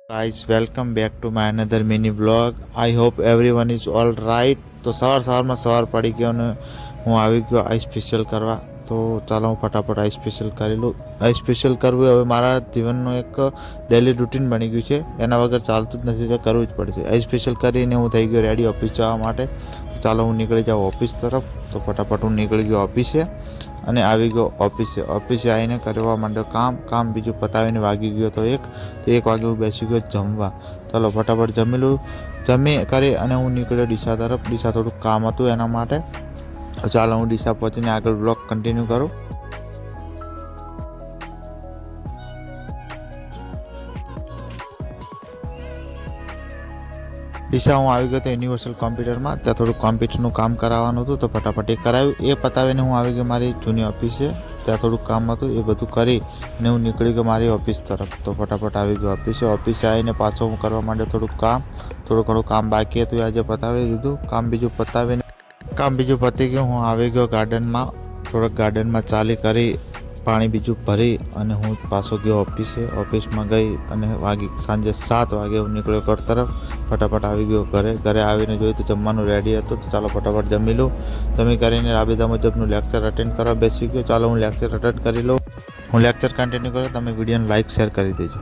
Guys, welcome back to my another mini vlog. I hope everyone is all right. તો સવારમાં સવાર પડી ગયો અને હું આવી ગયો આઈ સ્પેશિયલ કરવા. તો ચાલો હું ફટાફટ આઈ સ્પેશિયલ કરી લઉં. આઈ સ્પેશિયલ કરવું હવે મારા જીવનનું એક ડેલી રૂટીન બની ગયું છે. એના વગર ચાલતું જ નથી, તો કરવું જ પડશે. આઈ સ્પેશિયલ કરીને હું થઈ ગયો રેડી ઓફિસ જવા માટે. ચાલો હું નીકળી જાઉં ઓફિસ તરફ. તો ફટાફટ હું નીકળી ગયો ઓફિસે અને આવી ગયો ઓફિસે આવીને કરવા માંડ્યો કામ બીજું પતાવીને વાગી ગયો તો 1 વાગે હું બેસી ગયો જમવા. ચાલો ફટાફટ જમી લઉં. જમી કરી અને હું નીકળ્યો ડીસા તરફ. ડીસા થોડુંક કામ હતું એના માટે. ચાલો હું ડીસા પહોંચીને આગળ બ્લોગ કન્ટિન્યુ કરું. ડીસા હું આવી ગયો તો યુનિવર્સલ કોમ્પ્યુટરમાં. ત્યાં થોડું કોમ્પ્યુટરનું કામ કરાવવાનું હતું, તો ફટાફટ એ કરાવ્યું. એ પતાવીને હું આવી ગયો મારી જૂની ઓફિસે. ત્યાં થોડુંક કામ હતું, એ બધું કરી અને હું નીકળી ગયો મારી ઓફિસ તરફ. તો ફટાફટ આવી ગયો ઓફિસે આવીને પાછો હું કરવા માંડ્યો થોડું ઘણું કામ બાકી હતું, આજે પતાવી દીધું. કામ બીજું પતી ગયું. હું આવી ગયો ગાર્ડનમાં. થોડોક ગાર્ડનમાં ચાલી કરી પાણી બીજું ભરી અને હું પાછો ગયો ઓફિસમાં ગઈ અને સાંજે 7 વાગે હું નીકળ્યો ઘર તરફ. ફટાફટ આવી ગયો ઘરે આવીને જોયું તો જમવાનું રેડી હતું. તો ચાલો ફટાફટ જમી લઉં. જમી કરીને રાબેતા મુજબનું લેક્ચર અટેન્ડ કરવા બેસી ગયો. ચાલો હું લેક્ચર અટેન્ડ કરી લઉં. હું લેક્ચર કન્ટિન્યુ કરું. તમે વિડીયોને લાઇક શેર કરી દેજો.